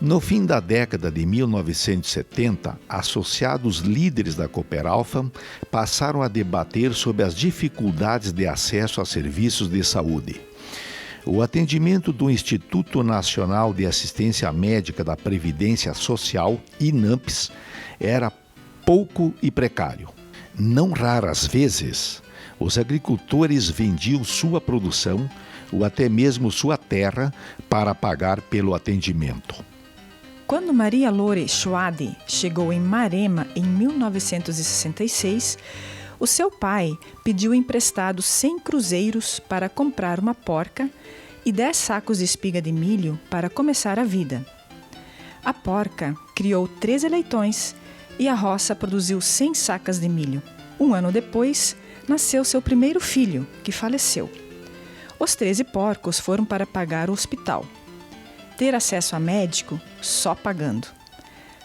No fim da década de 1970, associados líderes da Cooperalfa passaram a debater sobre as dificuldades de acesso a serviços de saúde. O atendimento do Instituto Nacional de Assistência Médica da Previdência Social, INAMPS, era pouco e precário. Não raras vezes, os agricultores vendiam sua produção ou até mesmo sua terra para pagar pelo atendimento. Quando Maria Lore Schwade chegou em Marema em 1966, o seu pai pediu emprestado 100 cruzeiros para comprar uma porca e 10 sacos de espiga de milho para começar a vida. A porca criou 13 leitões e a roça produziu 100 sacas de milho. Um ano depois, nasceu seu primeiro filho, que faleceu. Os 13 porcos foram para pagar o hospital. Ter acesso a médico, só pagando.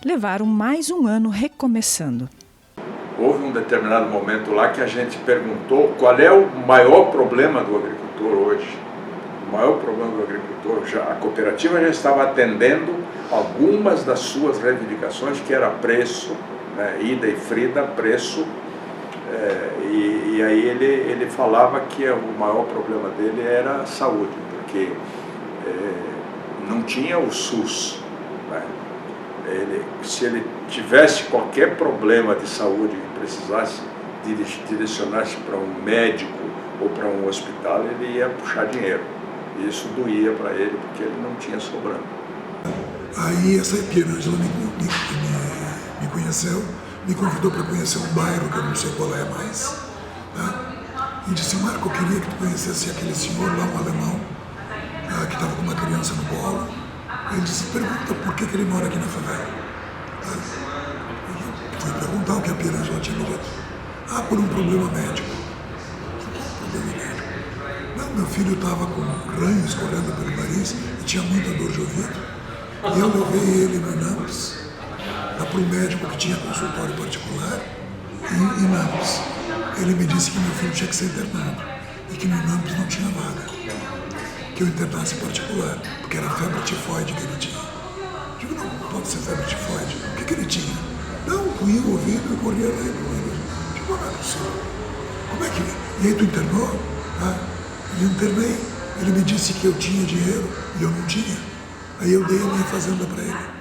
Levaram mais um ano recomeçando. Houve um determinado momento lá que a gente perguntou qual é o maior problema do agricultor hoje. O maior problema do agricultor, a cooperativa já estava atendendo algumas das suas reivindicações, que era preço, né, ida e frida, preço, e aí ele falava que o maior problema dele era a saúde, porque não tinha o SUS, né? Se ele tivesse qualquer problema de saúde que precisasse direcionar-se para um médico ou para um hospital, ele ia puxar dinheiro. E isso doía para ele, porque ele não tinha sobrando. Aí essa Pierângela me conheceu, me convidou para conhecer um bairro que eu não sei qual é mais. Tá? E disse: Marco, eu queria que tu conhecesse aquele senhor lá, um alemão, que estava com uma criança no colo. Ele disse: pergunta por que ele mora aqui na favela. E fui perguntar o que a Pierângela tinha me dito. Por um problema médico. Problema médico. Não, meu filho estava com ranho escorrendo pelo nariz e tinha muita dor de ouvido. E eu levei ele no INAMPS, para o médico que tinha consultório particular, em INAMPS. Ele me disse que meu filho tinha que ser internado e que no INAMPS não tinha vaga. Que eu internasse em particular, porque era febre tifoide que ele tinha. Digo: não pode ser febre tifoide. O que ele tinha? Não, doía o ouvido e corria daí pro ouvido. Digo: não é possível. Como é que... E aí tu internou? Eu internei. Ele me disse que eu tinha dinheiro e eu não tinha. Aí eu dei a minha fazenda para ele.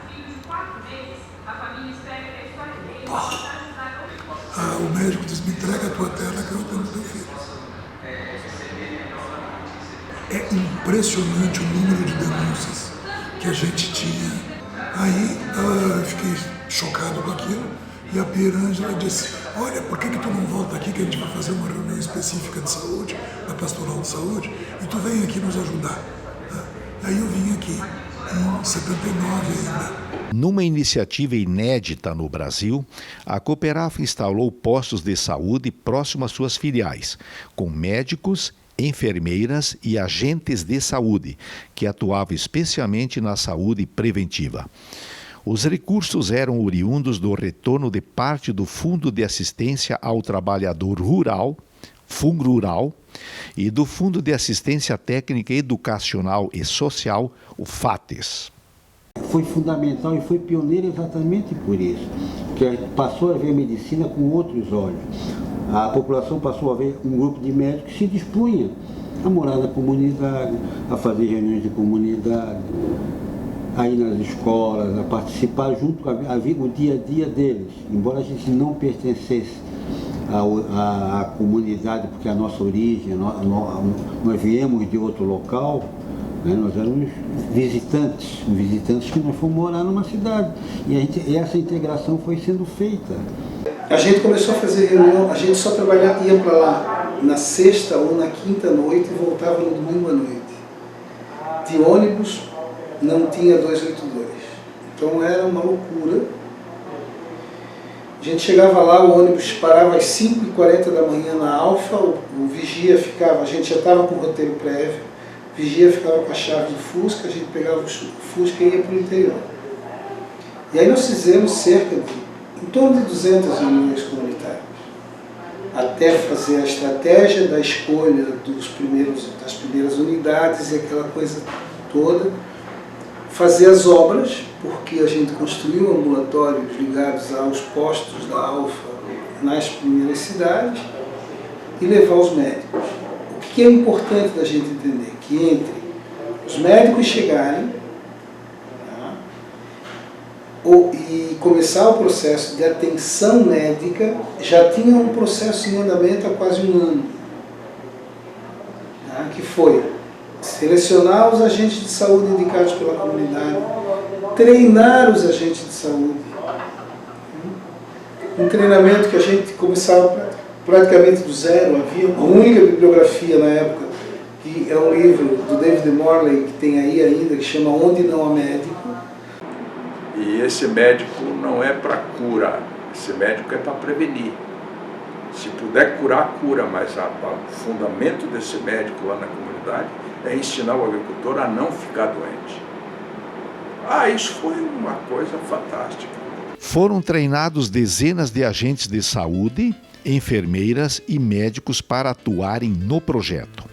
O médico disse: me entrega a tua terra que eu atendo teu filho. É impressionante o número de denúncias que a gente tinha. Aí eu fiquei chocado com aquilo e a Pierângela disse: olha, por que tu não volta aqui que a gente vai fazer uma reunião específica de saúde, da Pastoral de Saúde, e tu vem aqui nos ajudar. Aí eu vim aqui, em 79 ainda. Numa iniciativa inédita no Brasil, a Cooperalfa instalou postos de saúde próximo às suas filiais, com médicos, enfermeiras e agentes de saúde, que atuavam especialmente na saúde preventiva. Os recursos eram oriundos do retorno de parte do Fundo de Assistência ao Trabalhador Rural, FUNRURAL, e do Fundo de Assistência Técnica Educacional e Social, o FATES. Foi fundamental e foi pioneiro exatamente por isso, que passou a ver a medicina com outros olhos. A população passou a ver um grupo de médicos que se dispunha a morar na comunidade, a fazer reuniões de comunidade, a ir nas escolas, a participar junto a vida, o dia a dia deles. Embora a gente não pertencesse à comunidade, porque a nossa origem, nós viemos de outro local, né? Nós éramos visitantes que nós fomos morar numa cidade. E essa integração foi sendo feita. A gente começou a fazer reunião, a gente só trabalhava, ia para lá na sexta ou na quinta noite e voltava no domingo à noite. De ônibus não tinha 282. Então era uma loucura. A gente chegava lá, o ônibus parava às 5h40 da manhã na Alfa, o vigia ficava, a gente já estava com o roteiro prévio, o vigia ficava com a chave do Fusca, a gente pegava o Fusca e ia para o interior. E aí nós fizemos cerca de em torno de 200 reuniões comunitárias, até fazer a estratégia da escolha das primeiras unidades e aquela coisa toda. fazer as obras, porque a gente construiu ambulatórios ligados aos postos da Alfa nas primeiras cidades, e levar os médicos. O que é importante da gente entender? Que entre os médicos chegarem e começar o processo de atenção médica, já tinha um processo em andamento há quase um ano, que foi selecionar os agentes de saúde indicados pela comunidade, treinar os agentes de saúde. Um treinamento que a gente começava praticamente do zero. Havia uma única bibliografia na época, que é um livro do David Morley, que tem aí ainda, que chama Onde Não Há Médico. E esse médico não é para curar, esse médico é para prevenir. Se puder curar, cura, mas o fundamento desse médico lá na comunidade é ensinar o agricultor a não ficar doente. Isso foi uma coisa fantástica. Foram treinados dezenas de agentes de saúde, enfermeiras e médicos para atuarem no projeto.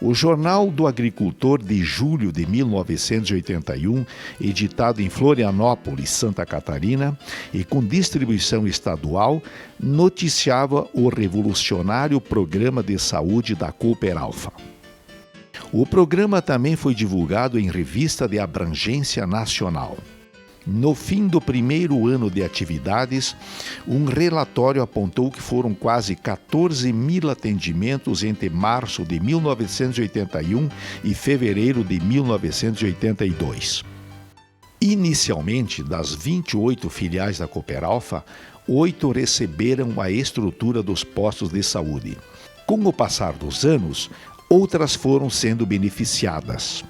O Jornal do Agricultor de julho de 1981, editado em Florianópolis, Santa Catarina, e com distribuição estadual, noticiava o revolucionário Programa de Saúde da Cooperalfa. O programa também foi divulgado em revista de abrangência nacional. No fim do primeiro ano de atividades, um relatório apontou que foram quase 14 mil atendimentos entre março de 1981 e fevereiro de 1982. Inicialmente, das 28 filiais da Cooperalfa, 8 receberam a estrutura dos postos de saúde. Com o passar dos anos, outras foram sendo beneficiadas.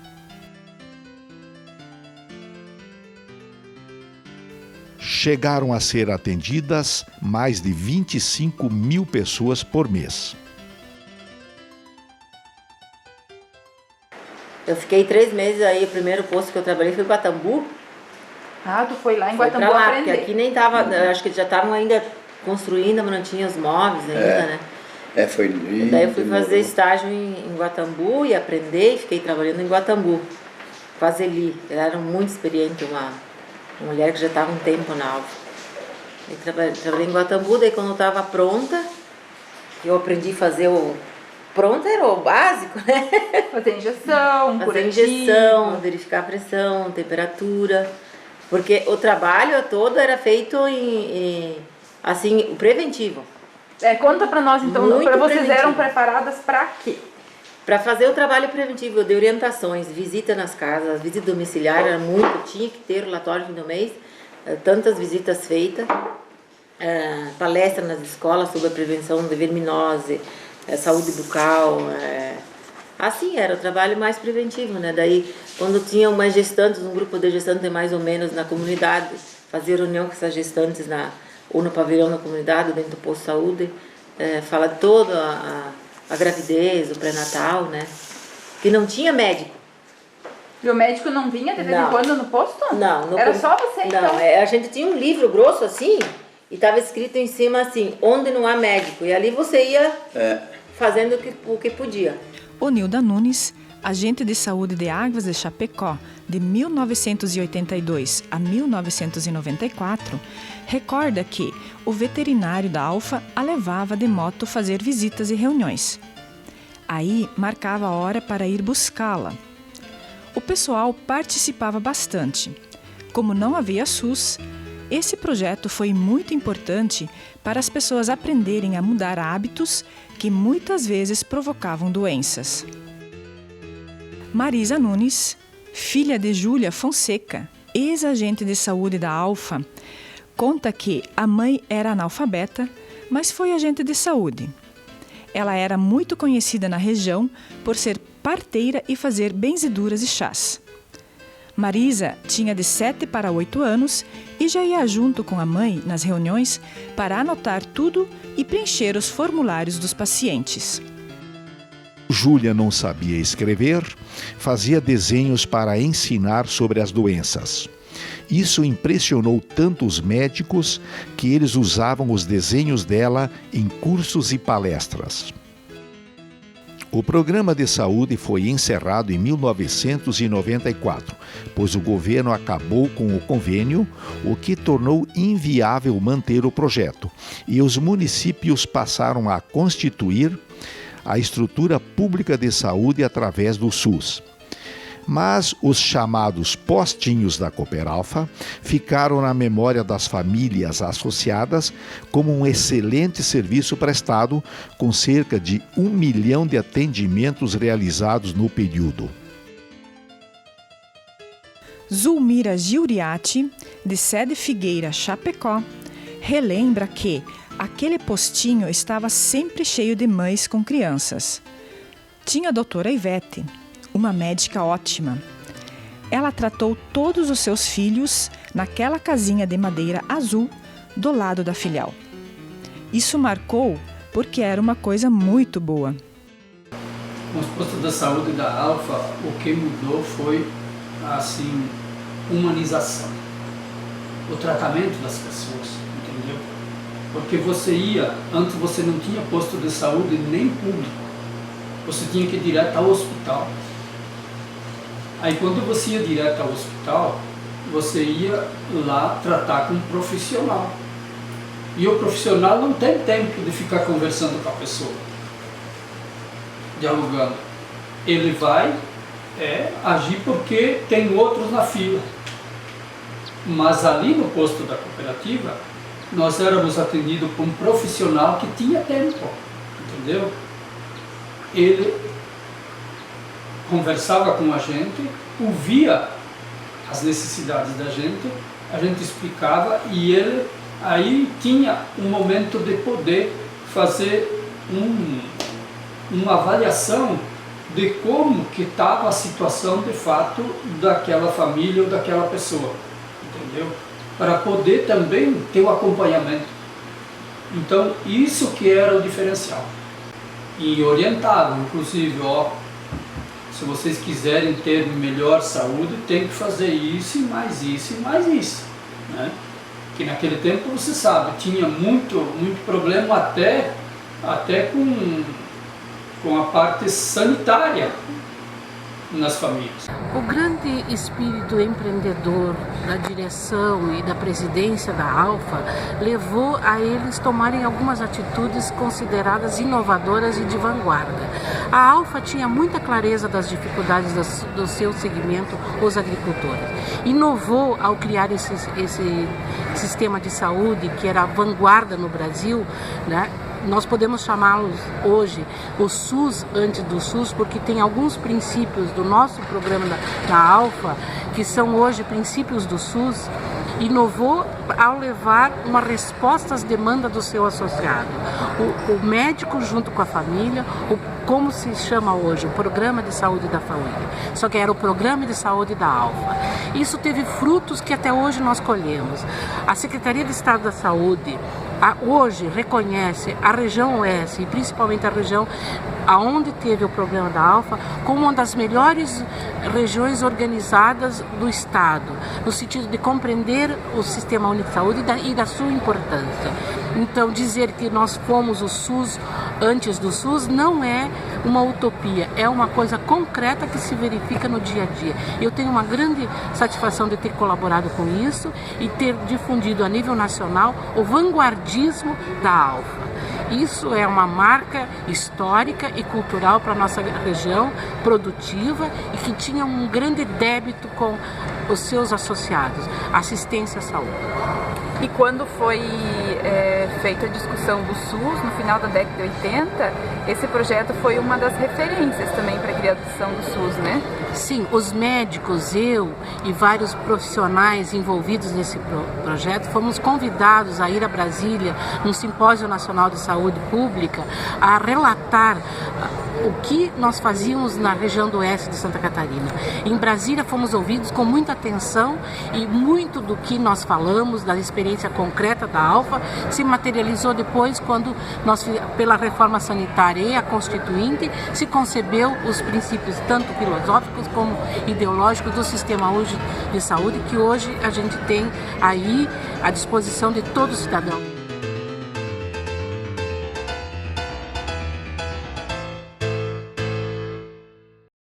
Chegaram a ser atendidas mais de 25 mil pessoas por mês. Eu fiquei 3 meses aí, o primeiro posto que eu trabalhei foi em Guatambu. Tu foi lá em Foi Guatambu pra lá, aprender. porque aqui nem tava, acho que já estavam ainda construindo, mas não tinha os móveis ainda, né? Foi E daí eu fui fazer estágio em Guatambu e aprender, e fiquei trabalhando em Guatambu, com a Zeli. Ela era muito experiente, uma mulher que já estava um tempo na Alfa. Trabalhei em Guatambu, daí quando eu estava pronta, eu aprendi a fazer Pronto era o básico, né? Fazer injeção, fazer injeção, verificar a pressão, temperatura. Porque o trabalho todo era feito assim, preventivo. Conta pra nós então, Muito vocês preventivo. eram preparadas pra quê? Para fazer o trabalho preventivo de orientações, visita nas casas, visita domiciliar, era muito, tinha que ter relatório no fim do mês, tantas visitas feitas, palestra nas escolas sobre a prevenção de verminose, saúde bucal, assim era o trabalho mais preventivo, né? Daí quando tinha umas gestantes, um grupo de gestantes mais ou menos na comunidade, fazia reunião com essas gestantes ou no pavilhão da comunidade, dentro do posto de saúde, fala toda a gravidez, o pré-natal, né? Que não tinha médico. E o médico não vinha de vez em quando no posto? Não. Era só você então? Não, a gente tinha um livro grosso assim, e estava escrito em cima assim, onde não há médico. E ali você ia fazendo o que podia. Onilda Nunes, agente de saúde de Águas de Chapecó, de 1982 a 1994, recorda que o veterinário da Alfa a levava de moto fazer visitas e reuniões. Aí marcava a hora para ir buscá-la. O pessoal participava bastante. Como não havia SUS, esse projeto foi muito importante para as pessoas aprenderem a mudar hábitos que muitas vezes provocavam doenças. Marisa Nunes, filha de Júlia Fonseca, ex-agente de saúde da Alfa, conta que a mãe era analfabeta, mas foi agente de saúde. Ela era muito conhecida na região por ser parteira e fazer benzeduras e chás. Marisa tinha de 7 para 8 anos e já ia junto com a mãe nas reuniões para anotar tudo e preencher os formulários dos pacientes. Júlia não sabia escrever, fazia desenhos para ensinar sobre as doenças. Isso impressionou tanto os médicos que eles usavam os desenhos dela em cursos e palestras. O programa de saúde foi encerrado em 1994, pois o governo acabou com o convênio, o que tornou inviável manter o projeto, e os municípios passaram a constituir a estrutura pública de saúde através do SUS. Mas os chamados postinhos da Cooperalfa ficaram na memória das famílias associadas como um excelente serviço prestado, com cerca de 1 milhão de atendimentos realizados no período. Zulmira Giuriati, de Sede Figueira, Chapecó, relembra que aquele postinho estava sempre cheio de mães com crianças. Tinha a doutora Ivete, uma médica ótima. Ela tratou todos os seus filhos naquela casinha de madeira azul do lado da filial. Isso marcou porque era uma coisa muito boa. Nos postos da saúde da Alfa, o que mudou foi, assim, humanização. O tratamento das pessoas, entendeu? Porque antes você não tinha posto de saúde nem público. Você tinha que ir direto ao hospital. Aí quando você ia direto ao hospital, você ia lá tratar com um profissional. E o profissional não tem tempo de ficar conversando com a pessoa, dialogando. Ele vai agir porque tem outros na fila. Mas ali no posto da cooperativa, nós éramos atendidos por um profissional que tinha tempo, entendeu? Ele conversava com a gente, ouvia as necessidades da gente, a gente explicava e ele aí tinha um momento de poder fazer uma avaliação de como que estava a situação de fato daquela família ou daquela pessoa, entendeu? Para poder também ter o acompanhamento. Então isso que era o diferencial. E orientava, inclusive, se vocês quiserem ter melhor saúde, tem que fazer isso e mais isso e mais isso, né? Que naquele tempo, você sabe, tinha muito problema até com a parte sanitária nas famílias. O grande espírito empreendedor da direção e da presidência da Alfa levou a eles tomarem algumas atitudes consideradas inovadoras e de vanguarda. A Alfa tinha muita clareza das dificuldades do seu segmento, os agricultores. Inovou ao criar esse sistema de saúde que era a vanguarda no Brasil, né? Nós podemos chamá-los hoje o SUS antes do SUS, porque tem alguns princípios do nosso programa da Alfa, que são hoje princípios do SUS, inovou ao levar uma resposta às demandas do seu associado. O médico junto com a família, como se chama hoje, o Programa de Saúde da Família, só que era o Programa de Saúde da Alfa. Isso teve frutos que até hoje nós colhemos. A Secretaria de Estado da Saúde hoje reconhece a região Oeste e principalmente a região aonde teve o programa da Alfa como uma das melhores regiões organizadas do Estado, no sentido de compreender o Sistema Único de Saúde e da sua importância. Então, dizer que nós fomos o SUS antes do SUS não é uma utopia, é uma coisa concreta que se verifica no dia a dia. Eu tenho uma grande satisfação de ter colaborado com isso e ter difundido a nível nacional o vanguardismo da Alfa. Isso é uma marca histórica e cultural para a nossa região, produtiva e que tinha um grande débito com os seus associados, assistência à saúde. E quando foi feita a discussão do SUS, no final da década de 80, esse projeto foi uma das referências também para a criação do SUS, né? Sim, os médicos, eu e vários profissionais envolvidos nesse projeto fomos convidados a ir a Brasília, num simpósio nacional de saúde pública, a relatar o que nós fazíamos na região do oeste de Santa Catarina. Em Brasília fomos ouvidos com muita atenção e muito do que nós falamos, da experiência concreta da Alfa, se materializou depois quando nós, pela reforma sanitária e a constituinte, se concebeu os princípios tanto filosóficos como ideológicos do Sistema Único de Saúde, que hoje a gente tem aí à disposição de todo cidadão.